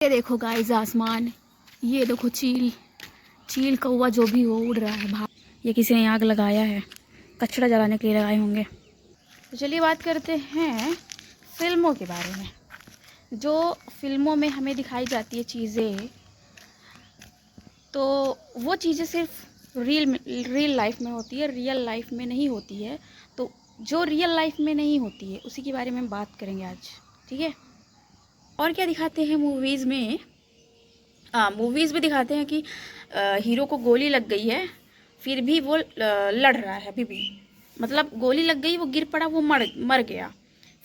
ये देखो गाइस आसमान, ये देखो चील चील कौवा जो भी हो उड़ रहा है बाहर। ये किसी ने आग लगाया है, कचरा जलाने के लिए लगाए होंगे। तो चलिए बात करते हैं फिल्मों के बारे में। जो फिल्मों में हमें दिखाई जाती है चीज़ें, तो वो चीज़ें सिर्फ रियल लाइफ में होती है, रियल लाइफ में नहीं होती है। तो जो रियल लाइफ में नहीं होती है उसी के बारे में हम बात करेंगे आज, ठीक है। और क्या दिखाते हैं मूवीज़ में? मूवीज़ में दिखाते हैं कि हीरो को गोली लग गई है, फिर भी वो लड़ रहा है अभी भी। मतलब गोली लग गई, वो गिर पड़ा, वो मर गया,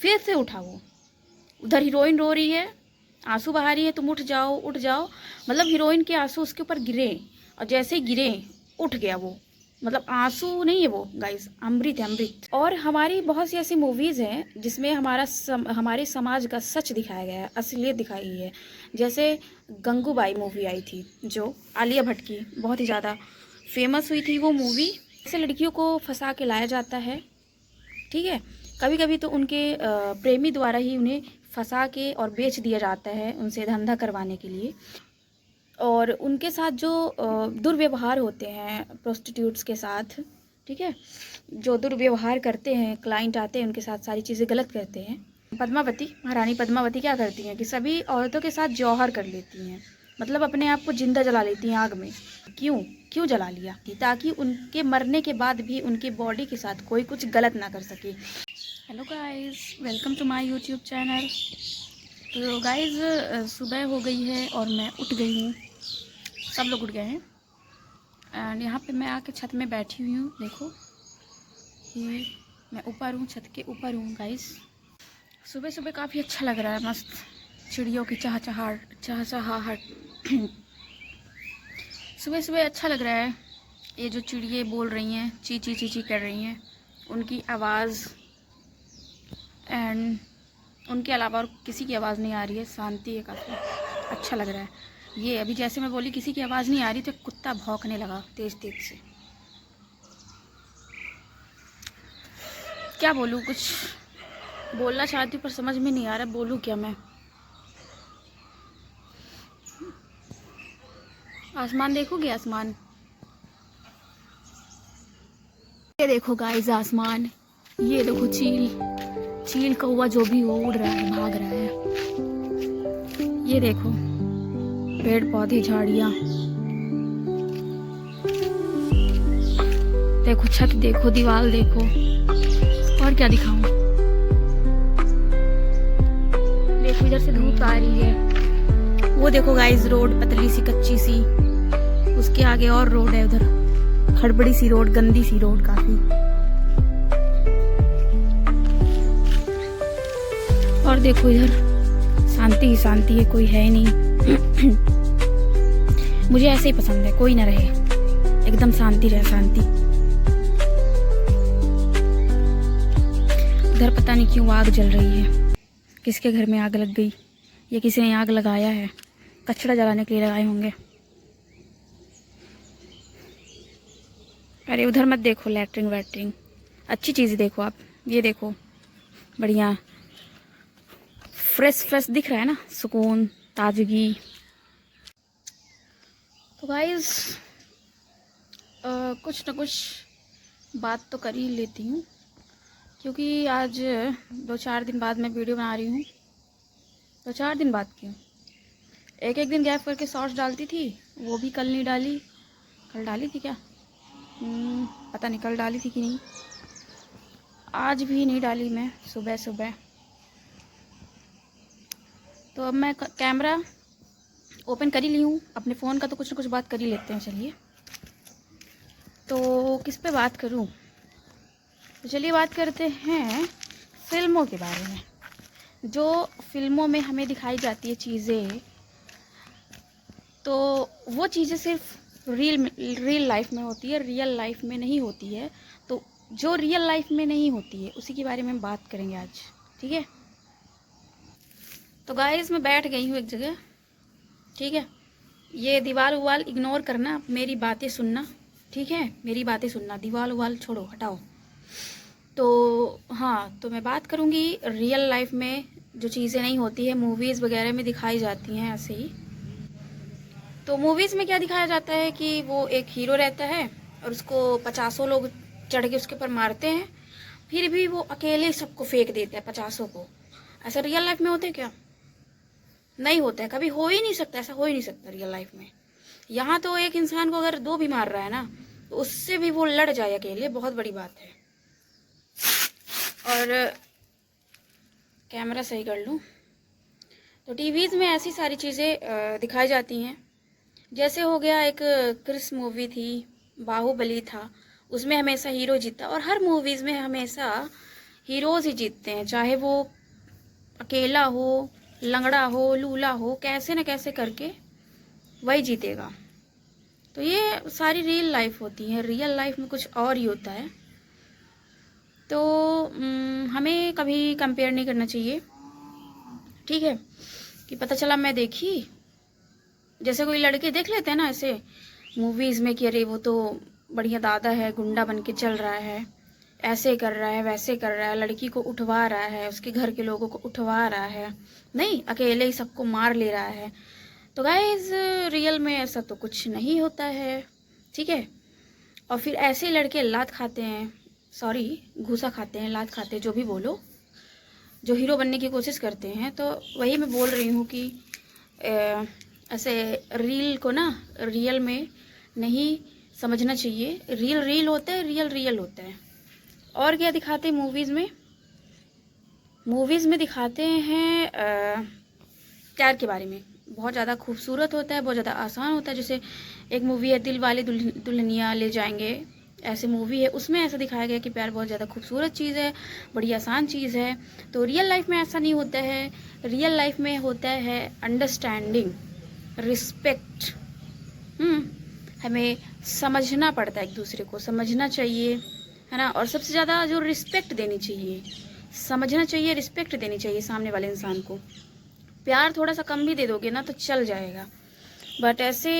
फिर से उठा वो। उधर हीरोइन रो रही है, आंसू बहा रही है, तुम उठ जाओ उठ जाओ। मतलब हीरोइन के आंसू उसके ऊपर गिरे और जैसे ही गिरे उठ गया वो। मतलब आंसू नहीं है वो गाइस, अमृत है अमृत। और हमारी बहुत सी ऐसी मूवीज़ हैं जिसमें हमारे समाज का सच दिखाया गया है, असलियत दिखाई है। जैसे गंगूबाई मूवी आई थी जो आलिया भट्ट की, बहुत ही ज़्यादा फेमस हुई थी वो मूवी। ऐसे लड़कियों को फंसा के लाया जाता है, ठीक है। कभी कभी तो उनके प्रेमी द्वारा ही उन्हें फंसा के और बेच दिया जाता है, उनसे धंधा करवाने के लिए। और उनके साथ जो दुर्व्यवहार होते हैं प्रोस्टिट्यूट्स के साथ, ठीक है, जो दुर्व्यवहार करते हैं, क्लाइंट आते हैं उनके साथ, सारी चीज़ें गलत करते हैं। पद्मावती, महारानी पद्मावती क्या करती हैं कि सभी औरतों के साथ जौहर कर लेती हैं। मतलब अपने आप को जिंदा जला लेती हैं आग में। क्यों क्यों जला लिया? ताकि उनके मरने के बाद भी उनकी बॉडी के साथ कोई कुछ गलत ना कर सके। Hello guys, welcome to my YouTube channel. तो गाइस सुबह हो गई है और मैं उठ गई हूँ, सब लोग उठ गए हैं। एंड यहाँ पे मैं आके छत में बैठी हुई हूँ। देखो ये मैं ऊपर हूँ, छत के ऊपर हूँ गाइस। सुबह सुबह काफ़ी अच्छा लग रहा है, मस्त चिड़ियों की चहचहाहट सुबह सुबह अच्छा लग रहा है। ये जो चिड़िये बोल रही हैं, ची ची ची ची कर रही हैं, उनकी आवाज़, एंड उनके अलावा और किसी की आवाज़ नहीं आ रही है, शांति है, काफ़ी अच्छा लग रहा है। ये अभी जैसे मैं बोली किसी की आवाज़ नहीं आ रही तो कुत्ता भौंकने लगा तेज़ तेज़ से। क्या बोलूँ, कुछ बोलना चाहती हूँ पर समझ में नहीं आ रहा बोलूँ क्या मैं। आसमान देखोगे? आसमान ये देखो गाइस आसमान, ये देखो चील कौवा जो भी हो उड़ रहा है, भाग रहा है। ये देखो पेड़ पौधे झाड़ियाँ, देखो छत, देखो दीवार, देखो और क्या दिखाऊं। देखो इधर से धूप आ रही है, वो देखो गाइस रोड पतली सी कच्ची सी, उसके आगे और रोड है, उधर खड़बड़ी सी रोड, गंदी सी रोड काफी। और देखो इधर शांति ही शांति है, कोई है नहीं मुझे ऐसे ही पसंद है, कोई ना रहे, एकदम शांति रहे, शांति। उधर पता नहीं क्यों आग जल रही है, किसके घर में आग लग गई, या किसी ने आग लगाया है, कचरा जलाने के लिए लगाए होंगे। अरे उधर मत देखो, लैट्रिन वैट्रिन, अच्छी चीज़ देखो आप। ये देखो बढ़िया फ्रेश दिख रहा है ना, सुकून, ताजगी। तो गाइस कुछ ना कुछ बात तो कर ही लेती हूँ, क्योंकि आज 2-4 दिन बाद मैं वीडियो बना रही हूँ। 2-4 दिन बाद क्यों, एक दिन गैप करके शॉर्ट्स डालती थी, वो भी कल नहीं डाली। कल डाली थी क्या? पता नहीं कल डाली थी कि नहीं। आज भी नहीं डाली मैं सुबह सुबह। तो अब मैं कैमरा ओपन कर ही ली हूँ अपने फ़ोन का, तो कुछ ना कुछ बात कर ही लेते हैं। चलिए, तो किस पे बात करूँ? तो चलिए बात करते हैं फिल्मों के बारे में। जो फिल्मों में हमें दिखाई जाती है चीज़ें, तो वो चीज़ें सिर्फ रियल लाइफ में होती है, रियल लाइफ में नहीं होती है। तो जो रियल लाइफ में नहीं होती है उसी के बारे में हम बात करेंगे आज, ठीक है। तो गाइस मैं बैठ गई हूँ एक जगह, ठीक है। ये दीवार उवाल इग्नोर करना, मेरी बातें सुनना, ठीक है, मेरी बातें सुनना, दीवार उवाल छोड़ो, हटाओ। तो हाँ, तो मैं बात करूँगी रियल लाइफ में जो चीज़ें नहीं होती है मूवीज़ वगैरह में दिखाई जाती हैं ऐसे ही। तो मूवीज़ में क्या दिखाया जाता है कि वो एक हीरो रहता है और उसको 50 लोग चढ़ के उसके ऊपर मारते हैं, फिर भी वो अकेले सबको फेंक देता है 50 को। ऐसा रियल लाइफ में होता है क्या? नहीं होता है, कभी हो ही नहीं सकता, ऐसा हो ही नहीं सकता रियल लाइफ में। यहाँ तो एक इंसान को अगर 2 भी मार रहा है ना, तो उससे भी वो लड़ जाए अकेले, बहुत बड़ी बात है। और कैमरा सही कर लूँ। तो टीवीज़ में ऐसी सारी चीज़ें दिखाई जाती हैं। जैसे हो गया, एक क्रिस मूवी थी, बाहुबली था, उसमें हमेशा हीरो जीता, और हर मूवीज़ में हमेशा हीरोज़ ही जीतते हैं, चाहे वो अकेला हो, लंगड़ा हो, लूला हो, कैसे न कैसे करके वही जीतेगा। तो ये सारी रियल लाइफ होती है, रियल लाइफ में कुछ और ही होता है। तो हमें कभी कंपेयर नहीं करना चाहिए, ठीक है? कि पता चला मैं देखी, जैसे कोई लड़के देख लेते हैं ना ऐसे मूवीज़ में कि अरे वो तो बढ़िया दादा है, गुंडा बन के चल रहा है, ऐसे कर रहा है, वैसे कर रहा है, लड़की को उठवा रहा है, उसके घर के लोगों को उठवा रहा है, नहीं अकेले ही सबको मार ले रहा है। तो गाइस रियल में ऐसा तो कुछ नहीं होता है, ठीक है? और फिर ऐसे लड़के लात खाते हैं, सॉरी घूसा खाते हैं, लात खाते हैं, जो भी बोलो, जो हीरो बनने की कोशिश करते हैं। तो वही मैं बोल रही हूँ कि ऐसे रील को ना रियल में नहीं समझना चाहिए। रियल रियल होता है, रियल रियल होता है। और क्या दिखाते हैं मूवीज़ में? मूवीज़ में दिखाते हैं प्यार के बारे में, बहुत ज़्यादा खूबसूरत होता है, बहुत ज़्यादा आसान होता है। जैसे एक मूवी है दिल वाले दुल्हनिया ले जाएंगे, ऐसे मूवी है, उसमें ऐसा दिखाया गया कि प्यार बहुत ज़्यादा खूबसूरत चीज़ है, बड़ी आसान चीज़ है। तो रियल लाइफ में ऐसा नहीं होता है। रियल लाइफ में होता है अंडरस्टैंडिंग, रिस्पेक्ट। हमें समझना पड़ता है, एक दूसरे को समझना चाहिए, है ना? और सबसे ज़्यादा जो रिस्पेक्ट देनी चाहिए, समझना चाहिए, रिस्पेक्ट देनी चाहिए सामने वाले इंसान को। प्यार थोड़ा सा कम भी दे दोगे ना तो चल जाएगा, बट ऐसे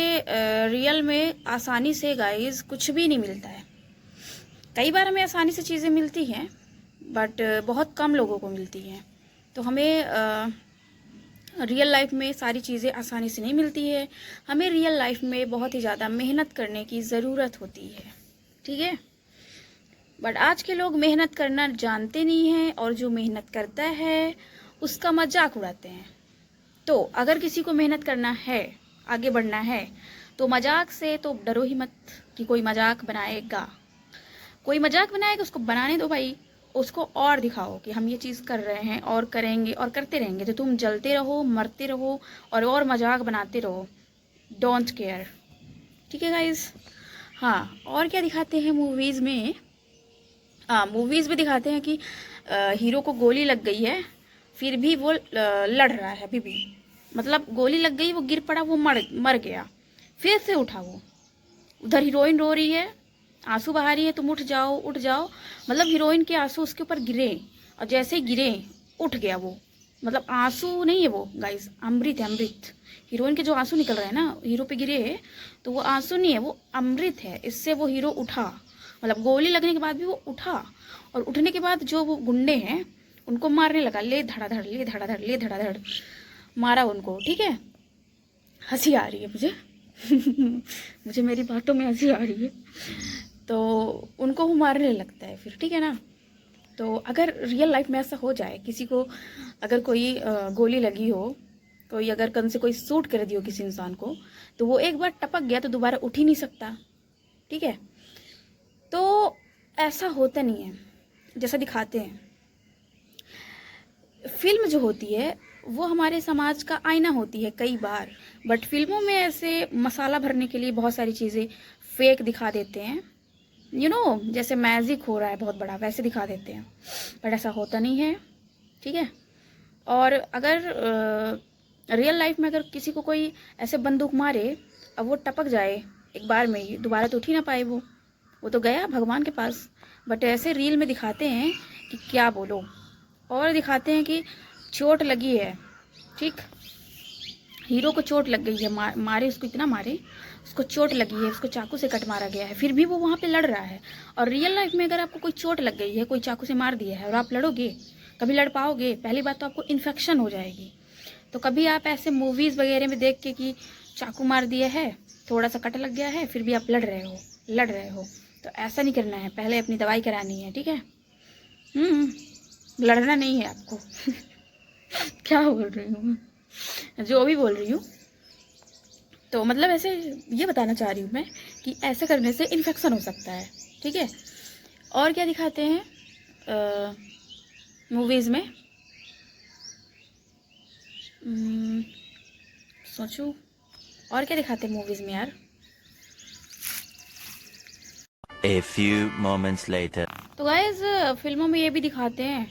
रियल में आसानी से गाइस कुछ भी नहीं मिलता है। कई बार हमें आसानी से चीज़ें मिलती हैं, बट बहुत कम लोगों को मिलती हैं। तो हमें रियल लाइफ में सारी चीज़ें आसानी से नहीं मिलती है। हमें रियल लाइफ में बहुत ही ज़्यादा मेहनत करने की ज़रूरत होती है, ठीक है? बट आज के लोग मेहनत करना जानते नहीं हैं, और जो मेहनत करता है उसका मजाक उड़ाते हैं। तो अगर किसी को मेहनत करना है, आगे बढ़ना है, तो मजाक से तो डरो ही मत कि कोई मजाक बनाएगा। कोई मजाक बनाएगा, उसको बनाने दो भाई, उसको और दिखाओ कि हम ये चीज़ कर रहे हैं और करेंगे और करते रहेंगे। तो तुम जलते रहो, मरते रहो और मजाक बनाते रहो, डोंट केयर, ठीक है गाइज? हाँ, और क्या दिखाते हैं मूवीज़ में? मूवीज़ में दिखाते हैं कि हीरो को गोली लग गई है, फिर भी वो लड़ रहा है अभी भी। मतलब गोली लग गई, वो गिर पड़ा, वो मर गया, फिर से उठा वो। उधर हीरोइन रो रही है, आंसू बहा रही है, तुम उठ जाओ उठ जाओ। मतलब हीरोइन के आंसू उसके ऊपर गिरे, और जैसे ही गिरे उठ गया वो। मतलब आंसू नहीं है वो गाइस, अमृत है, अमृत। हीरोइन के जो आंसू निकल रहे हैं ना, हीरो पे गिरे हैं, तो वो आंसू नहीं है, वो अमृत है। इससे वो हीरो उठा, मतलब गोली लगने के बाद भी वो उठा। और उठने के बाद जो वो गुंडे हैं उनको मारने लगा, ले धड़ाधड़, ले धड़ाधड़, ले धड़ाधड़ मारा उनको, ठीक है? हंसी आ रही है मुझे मुझे मेरी बातों में हंसी आ रही है। तो उनको वो मारने लगता है फिर, ठीक है ना? तो अगर रियल लाइफ में ऐसा हो जाए, किसी को अगर कोई गोली लगी हो, कोई अगर कन से कोई शूट कर दी हो किसी इंसान को, तो वो एक बार टपक गया तो दोबारा उठ ही नहीं सकता, ठीक है? तो ऐसा होता नहीं है जैसा दिखाते हैं। फिल्म जो होती है वो हमारे समाज का आईना होती है कई बार, बट फिल्मों में ऐसे मसाला भरने के लिए बहुत सारी चीज़ें फेक दिखा देते हैं, जैसे मैजिक हो रहा है बहुत बड़ा, वैसे दिखा देते हैं, बट ऐसा होता नहीं है, ठीक है? और अगर रियल लाइफ में अगर किसी को कोई ऐसे बंदूक मारे, अब वो टपक जाए एक बार में ही, दोबारा तो उठ ही ना पाए वो तो गया भगवान के पास। बट ऐसे रील में दिखाते हैं कि क्या बोलो, और दिखाते हैं कि चोट लगी है, ठीक, हीरो को चोट लग गई है, मारे उसको, इतना मारे उसको चोट लगी है, उसको चाकू से कट मारा गया है, फिर भी वो वहाँ पे लड़ रहा है। और रियल लाइफ में अगर आपको कोई चोट लग गई है, कोई चाकू से मार दिया है और आप लड़ोगे? कभी लड़ पाओगे? पहली बात तो आपको इन्फेक्शन हो जाएगी। तो कभी आप ऐसे मूवीज़ वगैरह में देख के कि चाकू मार दिया है, थोड़ा सा कट लग गया है, फिर भी आप लड़ रहे हो, तो ऐसा नहीं करना है। पहले अपनी दवाई करानी है, ठीक है? लड़ना नहीं है आपको। क्या बोल रही हूँ मैं, जो भी बोल रही हूँ। तो मतलब ऐसे ये बताना चाह रही हूँ मैं कि ऐसे करने से इन्फेक्शन हो सकता है, ठीक है? और क्या दिखाते हैं मूवीज़ में? सोचूं और क्या दिखाते हैं मूवीज़ में यार? A few moments later. तो गाइस फिल्मों में ये भी दिखाते हैं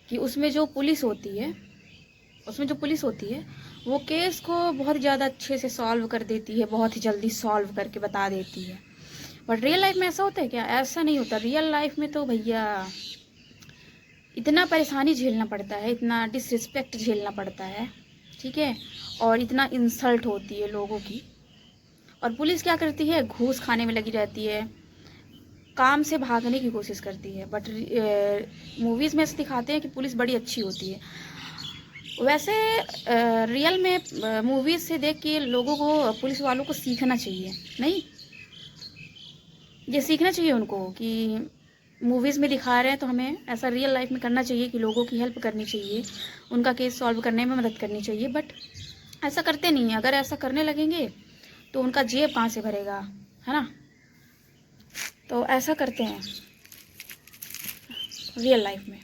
कि उसमें जो पुलिस होती है वो केस को बहुत ज़्यादा अच्छे से सॉल्व कर देती है, बहुत ही जल्दी सॉल्व करके बता देती है। बट रियल लाइफ में ऐसा होता है क्या? ऐसा नहीं होता। रियल लाइफ में तो भैया इतना परेशानी झेलना पड़ता है, इतना डिसरिस्पेक्ट झेलना पड़ता है, ठीक है? और इतना इंसल्ट होती है लोगों की। और पुलिस क्या करती है? घूस खाने में लगी रहती है, काम से भागने की कोशिश करती है। बट मूवीज़ में ऐसे दिखाते हैं कि पुलिस बड़ी अच्छी होती है। वैसे रियल में मूवीज़ से देख के लोगों को, पुलिस वालों को सीखना चाहिए। नहीं, ये सीखना चाहिए उनको कि मूवीज़ में दिखा रहे हैं तो हमें ऐसा रियल लाइफ में करना चाहिए कि लोगों की हेल्प करनी चाहिए, उनका केस सॉल्व करने में मदद करनी चाहिए। बट ऐसा करते नहीं हैं। अगर ऐसा करने लगेंगे तो उनका जेब कहाँ से भरेगा, है ना? तो ऐसा करते हैं रियल लाइफ में।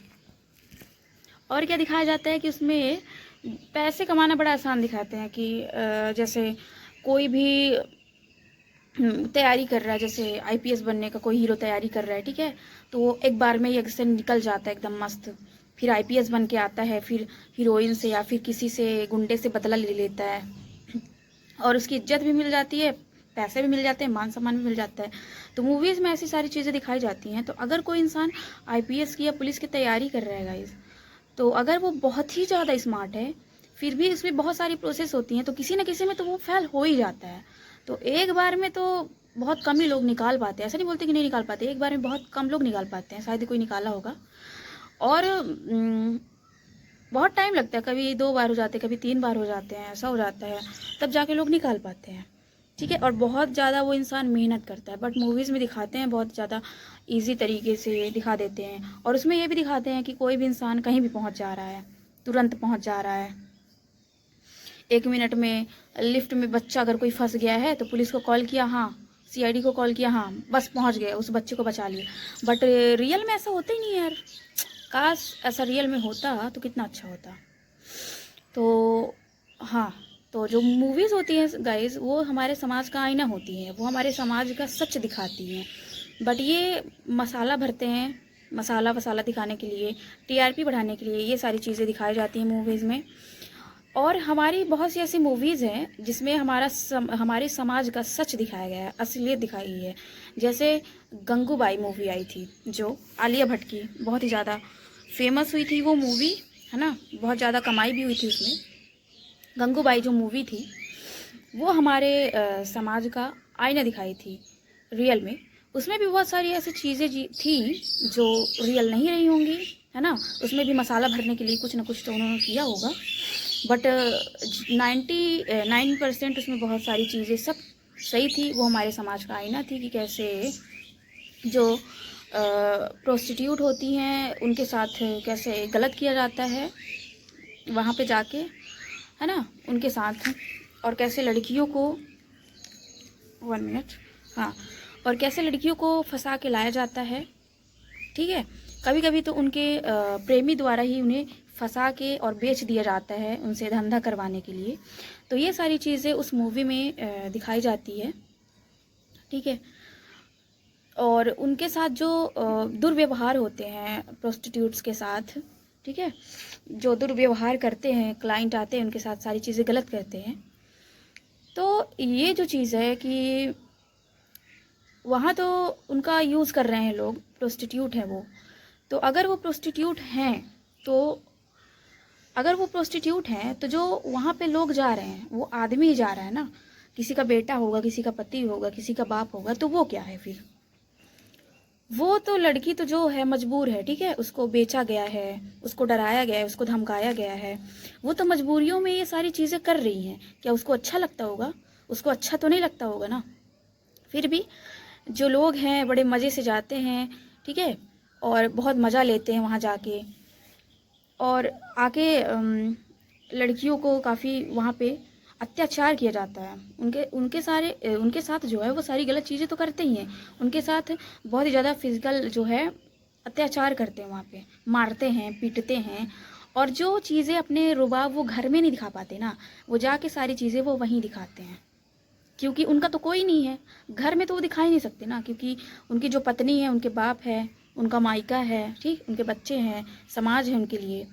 और क्या दिखाया जाता है कि उसमें पैसे कमाना बड़ा आसान दिखाते हैं कि जैसे कोई भी तैयारी कर रहा है, जैसे आईपीएस बनने का कोई हीरो तैयारी कर रहा है, ठीक है? तो वो एक बार में ही से निकल जाता है एकदम मस्त, फिर आईपीएस बन के आता है, फिर हीरोइन से या फिर किसी से गुंडे से बदला ले लेता है, और उसकी इज्जत भी मिल जाती है, पैसे भी मिल जाते हैं, मान सम्मान भी मिल जाता है। तो मूवीज़ में ऐसी सारी चीज़ें दिखाई जाती हैं। तो अगर कोई इंसान आईपीएस की या पुलिस की तैयारी कर रहा है गाइस, तो अगर वो बहुत ही ज़्यादा स्मार्ट है, फिर भी इसमें बहुत सारी प्रोसेस होती हैं, तो किसी न किसी में तो वो फेल हो ही जाता है। तो एक बार में तो बहुत कम ही लोग निकाल पाते हैं। ऐसा नहीं बोलते कि नहीं निकाल पाते, एक बार में बहुत कम लोग निकाल पाते हैं, शायद ही कोई निकाला होगा। और बहुत टाइम लगता है, कभी 2 बार हो जाते हैं, कभी 3 बार हो जाते हैं, ऐसा हो जाता है, तब जाके लोग निकाल पाते हैं, ठीक है? और बहुत ज़्यादा वो इंसान मेहनत करता है। बट मूवीज़ में दिखाते हैं बहुत ज़्यादा इजी तरीके से दिखा देते हैं। और उसमें ये भी दिखाते हैं कि कोई भी इंसान कहीं भी पहुंच जा रहा है, तुरंत पहुंच जा रहा है। 1 मिनट में लिफ्ट में बच्चा अगर कोई फंस गया है तो पुलिस को कॉल किया, हाँ, सीआईडी को कॉल किया, हाँ, बस पहुंच गए, उस बच्चे को बचा लिया। बट रियल में ऐसा होता ही नहीं है यार। काश ऐसा रियल में होता तो कितना अच्छा होता। तो हाँ, तो जो मूवीज़ होती हैं गाइस, वो हमारे समाज का आईना होती हैं, वो हमारे समाज का सच दिखाती हैं। बट ये मसाला भरते हैं, मसाला वसाला दिखाने के लिए, टीआरपी बढ़ाने के लिए ये सारी चीज़ें दिखाई जाती हैं मूवीज़ में। और हमारी बहुत सी ऐसी मूवीज़ हैं जिसमें हमारे समाज का सच दिखाया गया है, असलियत दिखाई गई है। जैसे गंगूबाई मूवी आई थी, जो आलिया भट्ट की, बहुत ही ज़्यादा फेमस हुई थी वो मूवी, है ना? बहुत ज़्यादा कमाई भी हुई थी उसमें। गंगूबाई जो मूवी थी वो हमारे समाज का आईना दिखाई थी रियल में। उसमें भी बहुत सारी ऐसी चीज़ें थी जो रियल नहीं रही होंगी, है ना? उसमें भी मसाला भरने के लिए कुछ ना कुछ तो उन्होंने किया होगा। बट 99% उसमें बहुत सारी चीज़ें सब सही थी। वो हमारे समाज का आईना थी कि कैसे जो प्रोस्टिट्यूट होती हैं उनके साथ कैसे गलत किया जाता है वहाँ पे जाके, है ना, उनके साथ। और कैसे लड़कियों को 1 मिनट, हाँ, और कैसे लड़कियों को फंसा के लाया जाता है, ठीक है? कभी कभी तो उनके प्रेमी द्वारा ही उन्हें फंसा के और बेच दिया जाता है, उनसे धंधा करवाने के लिए। तो ये सारी चीज़ें उस मूवी में दिखाई जाती है, ठीक है? और उनके साथ जो दुर्व्यवहार होते हैं प्रोस्टिट्यूट्स के साथ, ठीक है, जो दुर्व्यवहार करते हैं, क्लाइंट आते हैं उनके साथ सारी चीज़ें गलत करते हैं। तो ये जो चीज़ है कि वहाँ तो उनका यूज़ कर रहे हैं लोग, प्रोस्टिट्यूट हैं वो। तो अगर वो प्रोस्टिट्यूट हैं तो जो वहाँ पे लोग जा रहे हैं वो आदमी ही जा रहा है ना, किसी का बेटा होगा, किसी का पति होगा, किसी का बाप होगा, तो वो क्या है फिर? वो तो लड़की तो जो है मजबूर है, ठीक है, उसको बेचा गया है, उसको डराया गया है, उसको धमकाया गया है, वो तो मजबूरियों में ये सारी चीज़ें कर रही हैं। क्या उसको अच्छा लगता होगा? उसको अच्छा तो नहीं लगता होगा ना। फिर भी जो लोग हैं बड़े मज़े से जाते हैं, ठीक है, और बहुत मज़ा लेते हैं वहाँ जाके, और आके लड़कियों को काफ़ी वहाँ पे अत्याचार किया जाता है। उनके साथ जो है वो सारी गलत चीज़ें तो करते ही हैं, उनके साथ बहुत ही ज़्यादा फिजिकल जो है अत्याचार करते हैं, वहाँ पे मारते हैं, पीटते हैं। और जो चीज़ें अपने रुबाब वो घर में नहीं दिखा पाते ना, वो जाके सारी चीज़ें वो वहीं दिखाते हैं, क्योंकि उनका तो कोई नहीं है घर में, तो वो दिखा ही नहीं सकते ना, क्योंकि उनकी जो पत्नी है, उनके बाप है, उनका मायका है, ठीक, उनके बच्चे हैं, समाज है उनके लिए,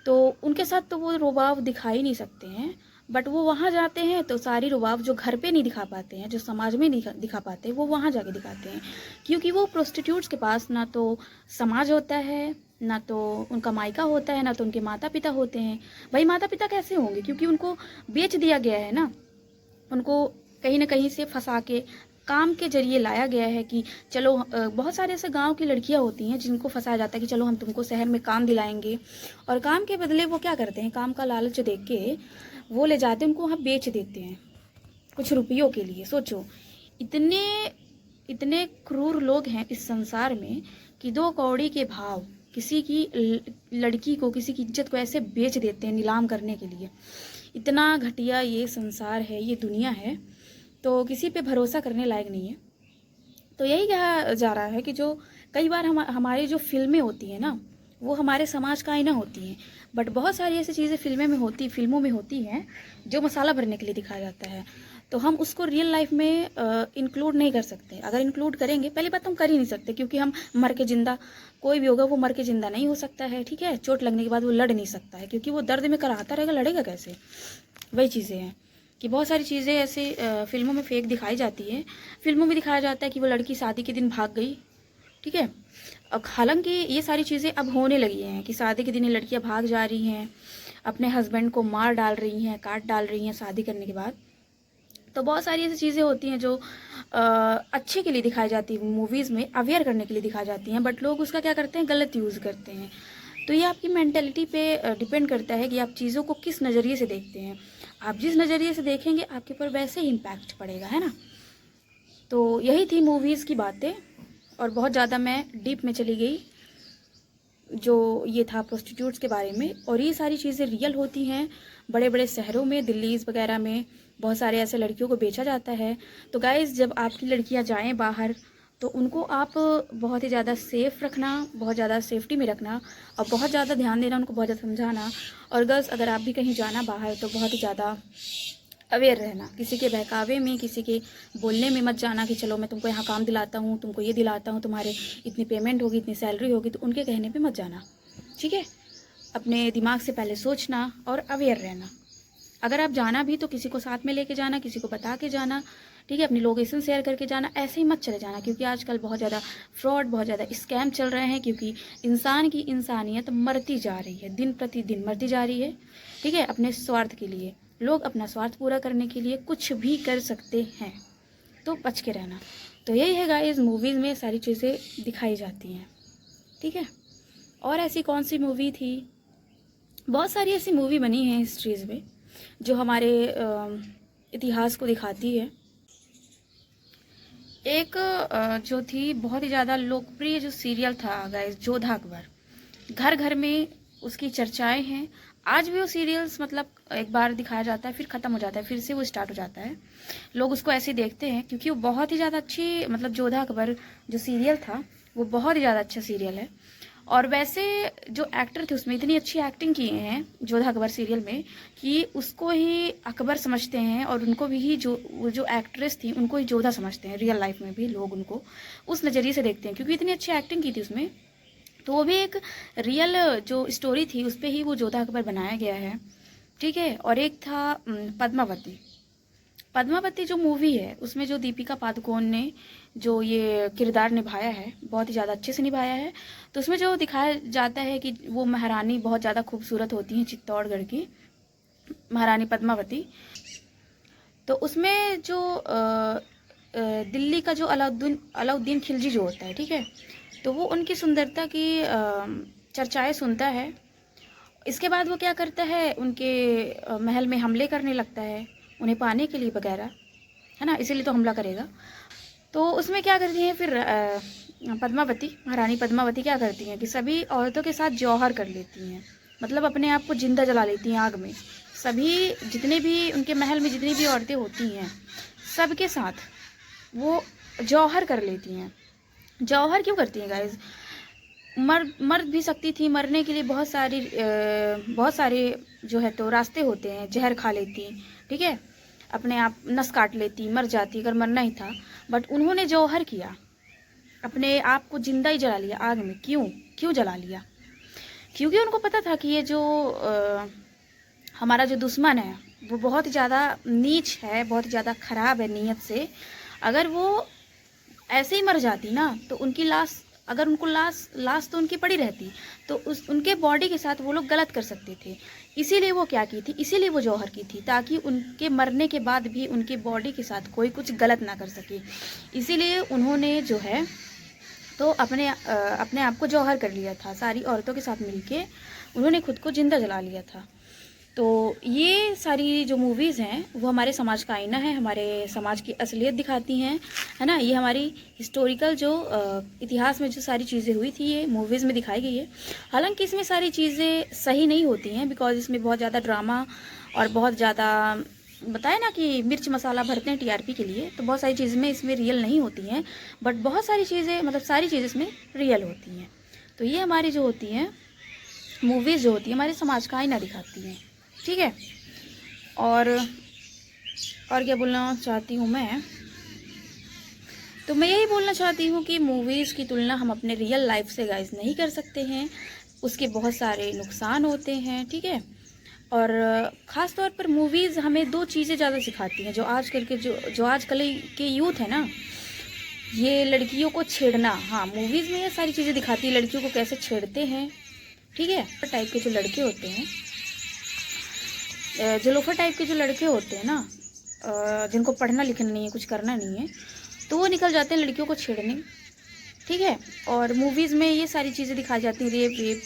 तो उनके साथ तो वो रुबाब दिखा ही नहीं सकते हैं। बट वो वहाँ जाते हैं तो सारी रुबाब जो घर पे नहीं दिखा पाते हैं, जो समाज में नहीं दिखा पाते, वो वहाँ जाके दिखाते हैं, क्योंकि वो प्रोस्टिट्यूट्स के पास ना तो समाज होता है, ना तो उनका मायका होता है, ना तो उनके माता पिता होते हैं। भाई माता पिता कैसे होंगे, क्योंकि उनको बेच दिया गया है ना, उनको कहीं ना कहीं से फंसा के काम के जरिए लाया गया है कि चलो, बहुत सारे ऐसे गांव की लड़कियां होती हैं जिनको फंसाया जाता है कि चलो हम तुमको शहर में काम दिलाएंगे, और काम के बदले वो क्या करते हैं, काम का लालच देख के वो ले जाते हैं, उनको वहाँ बेच देते हैं कुछ रुपयों के लिए। सोचो, इतने इतने क्रूर लोग हैं इस संसार में कि 2 कौड़ी के भाव किसी की लड़की को, किसी की इज्जत को ऐसे बेच देते हैं नीलाम करने के लिए। इतना घटिया ये संसार है, ये दुनिया है, तो किसी पे भरोसा करने लायक नहीं है। तो यही कहा जा रहा है कि जो कई बार हमारी जो फिल्में होती हैं ना, वो हमारे समाज का आईना होती हैं, बट बहुत सारी ऐसी चीज़ें फिल्मों में होती हैं जो मसाला भरने के लिए दिखाया जाता है, तो हम उसको रियल लाइफ में इंक्लूड नहीं कर सकते। अगर इंक्लूड करेंगे, पहली बात तो हम कर ही नहीं सकते, क्योंकि हम मर के जिंदा, कोई भी होगा वो मर के जिंदा नहीं हो सकता है, ठीक है, चोट लगने के बाद वो लड़ नहीं सकता है, क्योंकि वो दर्द में कराहता रहेगा, लड़ेगा कैसे। वही चीज़ें हैं कि बहुत सारी चीज़ें ऐसे फिल्मों में फेक दिखाई जाती है। फिल्मों में दिखाया जाता है कि वो लड़की शादी के दिन भाग गई, ठीक है, अब हालांकि ये सारी चीज़ें अब होने लगी हैं कि शादी के दिन ये लड़कियां भाग जा रही हैं, अपने हस्बैंड को मार डाल रही हैं, काट डाल रही हैं शादी करने के बाद। तो बहुत सारी ऐसी चीज़ें होती हैं जो अच्छे के लिए दिखाई जाती है, मूवीज़ में अवेयर करने के लिए दिखाई जाती हैं, बट लोग उसका क्या करते हैं, गलत यूज़ करते हैं। तो ये आपकी मेंटेलिटी पे डिपेंड करता है कि आप चीज़ों को किस नज़रिए से देखते हैं। आप जिस नज़रिए से देखेंगे आपके ऊपर वैसे ही इम्पैक्ट पड़ेगा, है ना। तो यही थी मूवीज़ की बातें, और बहुत ज़्यादा मैं डीप में चली गई, जो ये था प्रोस्टिट्यूट्स के बारे में। और ये सारी चीज़ें रियल होती हैं, बड़े बड़े शहरों में, दिल्ली वगैरह में बहुत सारे ऐसे लड़कियों को बेचा जाता है। तो गाइज़, जब आपकी लड़कियां जाएं बाहर, तो उनको आप बहुत ही ज़्यादा सेफ़ रखना, बहुत ज़्यादा सेफ्टी में रखना, और बहुत ज़्यादा ध्यान देना, उनको बहुत ज़्यादा समझाना। और गर्ल्स, अगर आप भी कहीं जाना बाहर, तो बहुत ही ज़्यादा अवेयर रहना, किसी के बहकावे में, किसी के बोलने में मत जाना कि चलो मैं तुमको यहाँ काम दिलाता हूँ, तुमको ये दिलाता हूँ, तुम्हारे इतनी पेमेंट होगी, इतनी सैलरी होगी, तो उनके कहने पे मत जाना, ठीक है। अपने दिमाग से पहले सोचना और अवेयर रहना। अगर आप जाना भी तो किसी को साथ में लेके जाना, किसी को बता के जाना, ठीक है, अपनी लोकेशन शेयर करके जाना, ऐसे ही मत चले जाना, क्योंकि आजकल बहुत ज़्यादा फ्रॉड, बहुत ज़्यादा स्कैम चल रहे हैं, क्योंकि इंसान की इंसानियत मरती जा रही है, दिन प्रतिदिन मरती जा रही है, ठीक है, अपने स्वार्थ के लिए। लोग अपना स्वार्थ पूरा करने के लिए कुछ भी कर सकते हैं, तो बच के रहना। तो यही है गाइस, मूवीज़ में सारी चीज़ें दिखाई जाती हैं, ठीक है। और ऐसी कौन सी मूवी थी, बहुत सारी ऐसी मूवी बनी है हिस्ट्रीज़ में जो हमारे इतिहास को दिखाती है। एक जो थी बहुत ही ज़्यादा लोकप्रिय जो सीरियल था गाइस, जोधा अकबर, घर घर में उसकी चर्चाएं हैं। आज भी वो सीरियल्स मतलब एक बार दिखाया जाता है, फिर ख़त्म हो जाता है, फिर से वो स्टार्ट हो जाता है। लोग उसको ऐसे देखते हैं क्योंकि वो बहुत ही ज़्यादा अच्छी, मतलब जोधा अकबर जो सीरियल था वो बहुत ही ज़्यादा अच्छा सीरियल है। और वैसे जो एक्टर थे उसमें इतनी अच्छी एक्टिंग किए हैं जोधा अकबर सीरियल में कि उसको ही अकबर समझते हैं, और उनको भी वो जो एक्ट्रेस थी उनको ही जोधा समझते हैं। रियल लाइफ में भी लोग उनको उस नज़रिए से देखते हैं क्योंकि इतनी अच्छी एक्टिंग की थी उसमें। तो वो भी एक रियल जो स्टोरी थी उस पर ही वो जोधा अकबर बनाया गया है, ठीक है। और एक था पद्मावती। पद्मावती जो मूवी है उसमें जो दीपिका पादुकोण ने जो ये किरदार निभाया है, बहुत ही ज़्यादा अच्छे से निभाया है। तो उसमें जो दिखाया जाता है कि वो महारानी बहुत ज़्यादा खूबसूरत होती हैं, चित्तौड़गढ़ की महारानी पद्मावती। तो उसमें जो दिल्ली का जो अलाउद्दीन खिलजी जो होता है, ठीक है, तो वो उनकी सुंदरता की चर्चाएं सुनता है। इसके बाद वो क्या करता है, उनके महल में हमले करने लगता है उन्हें पाने के लिए वगैरह, है ना, इसीलिए तो हमला करेगा। तो उसमें क्या करती हैं फिर पद्मावती, महारानी पद्मावती क्या करती हैं कि सभी औरतों के साथ जौहर कर लेती हैं, मतलब अपने आप को जिंदा जला लेती हैं आग में। सभी जितने भी उनके महल में जितनी भी औरतें होती हैं सबके साथ वो जौहर कर लेती हैं। जौहर क्यों करती हैं गाइस? मर भी सकती थी, मरने के लिए बहुत सारे जो है तो रास्ते होते हैं। जहर खा लेती, ठीक है, अपने आप नस काट लेती, मर जाती अगर मरना ही था। बट उन्होंने जौहर किया, अपने आप को जिंदा ही जला लिया आग में। क्यों जला लिया? क्योंकि उनको पता था कि ये जो हमारा जो दुश्मन है वो बहुत ज़्यादा नीच है, बहुत ज़्यादा ख़राब है नीयत से। अगर वो ऐसे ही मर जाती ना तो उनकी लाश, अगर उनको लाश तो उनकी पड़ी रहती तो उनके बॉडी के साथ वो लोग गलत कर सकते थे। इसीलिए वो क्या की थी, इसीलिए वो जौहर की थी, ताकि उनके मरने के बाद भी उनके बॉडी के साथ कोई कुछ गलत ना कर सके। इसीलिए उन्होंने जो है तो अपने आप को जौहर कर लिया था। सारी औरतों के साथ मिलके उन्होंने खुद को जिंदा जला लिया था। तो ये सारी जो मूवीज़ हैं वो हमारे समाज का आईना है, हमारे समाज की असलियत दिखाती हैं, है ना। ये हमारी हिस्टोरिकल जो इतिहास में जो सारी चीज़ें हुई थी ये मूवीज़ में दिखाई गई है। हालांकि इसमें सारी चीज़ें सही नहीं होती हैं, बिकॉज इसमें बहुत ज़्यादा ड्रामा और बहुत ज़्यादा बताया ना कि मिर्च मसाला भरते हैं टीआरपी के लिए, तो बहुत सारी चीज़ें में इसमें रियल नहीं होती हैं। बट बहुत सारी चीज़ें, मतलब सारी चीज़ें इसमें रियल होती हैं। तो ये हमारी जो होती हैं मूवीज़ जो होती है हमारे समाज का आईना दिखाती हैं, ठीक है। और क्या बोलना चाहती हूँ मैं, तो मैं यही बोलना चाहती हूँ कि मूवीज़ की तुलना हम अपने रियल लाइफ से गाइस नहीं कर सकते हैं। उसके बहुत सारे नुकसान होते हैं, ठीक है। और ख़ास तौर पर मूवीज़ हमें दो चीज़ें ज़्यादा सिखाती हैं। जो आजकल के यूथ है ना, ये लड़कियों को छेड़ना, हाँ मूवीज़ में ये सारी चीज़ें दिखाती है, लड़कियों को कैसे छेड़ते हैं, ठीक है। टाइप के जो लड़के होते हैं, जो लोफर टाइप के जो लड़के होते हैं ना, जिनको पढ़ना लिखना नहीं है, कुछ करना नहीं है, तो वो निकल जाते हैं लड़कियों को छेड़ने, ठीक है। और मूवीज़ में ये सारी चीज़ें दिखाई जाती हैं, रेप वेप,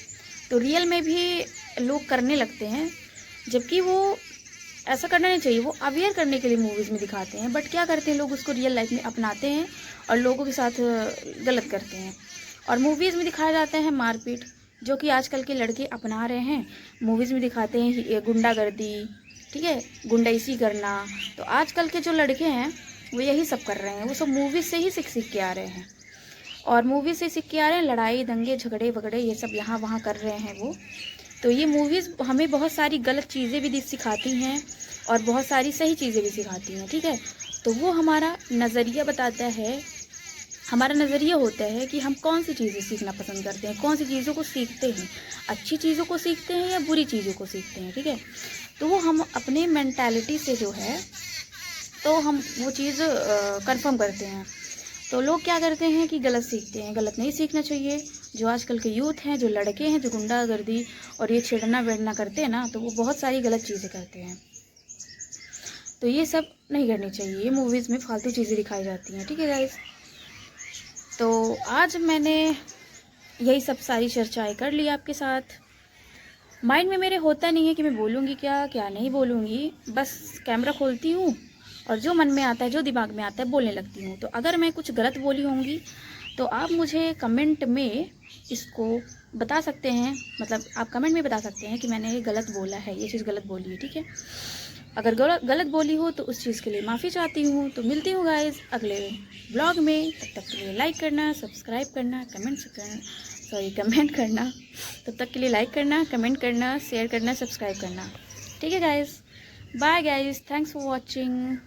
तो रियल में भी लोग करने लगते हैं, जबकि वो ऐसा करना नहीं चाहिए। वो अवेयर करने के लिए मूवीज़ में दिखाते हैं, बट क्या करते हैं लोग उसको रियल लाइफ में अपनाते हैं और लोगों के साथ गलत करते हैं। और मूवीज़ में दिखाया जाता है मारपीट, जो कि आजकल के लड़के अपना रहे हैं। मूवीज़ में दिखाते हैं गुंडागर्दी, ठीक है, गुंडाइसी करना। तो आजकल के जो लड़के हैं वो यही सब कर रहे हैं, वो सब मूवीज़ से ही सीख के आ रहे हैं। और मूवी से सीख के आ रहे हैं, लड़ाई दंगे झगड़े वगड़े ये सब यहाँ वहाँ कर रहे हैं वो। तो ये मूवीज़ हमें बहुत सारी गलत चीज़ें भी सिखाती हैं और बहुत सारी सही चीज़ें भी सिखाती हैं, ठीक है। तो वो हमारा नज़रिया बताता है, हमारा नज़रिया होता है कि हम कौन सी चीज़ें सीखना पसंद करते हैं, कौन सी चीज़ों को सीखते हैं, अच्छी चीज़ों को सीखते हैं या बुरी चीज़ों को सीखते हैं, ठीक है। तो वो हम अपने मेंटालिटी से जो है तो हम वो चीज़ कंफर्म करते हैं। तो लोग क्या करते हैं कि गलत सीखते हैं, गलत नहीं सीखना चाहिए। जो आजकल के यूथ हैं, जो लड़के हैं, जो गुंडागर्दी और ये छेड़ना वेड़ना करते हैं ना, तो वो बहुत सारी गलत चीज़ें करते हैं। तो ये सब नहीं करनी चाहिए, ये मूवीज़ में फालतू चीज़ें दिखाई जाती हैं, ठीक है गाइस। तो आज मैंने यही सब सारी चर्चाएँ कर ली आपके साथ। माइंड में मेरे होता नहीं है कि मैं बोलूँगी क्या नहीं बोलूँगी, बस कैमरा खोलती हूँ और जो मन में आता है, जो दिमाग में आता है बोलने लगती हूँ। तो अगर मैं कुछ गलत बोली होंगी तो आप मुझे कमेंट में इसको बता सकते हैं, मतलब आप कमेंट में बता सकते हैं कि मैंने ये गलत बोला है, ये चीज़ गलत बोली है, ठीक है। अगर गलत बोली हो तो उस चीज़ के लिए माफ़ी चाहती हूँ। तो मिलती हूँ गाइस अगले ब्लॉग में, तब तक के लिए लाइक करना, सब्सक्राइब करना, कमेंट करना, तब तक के लिए लाइक करना, कमेंट करना, शेयर करना, सब्सक्राइब करना, ठीक है guys. Bye guys, thanks for watching.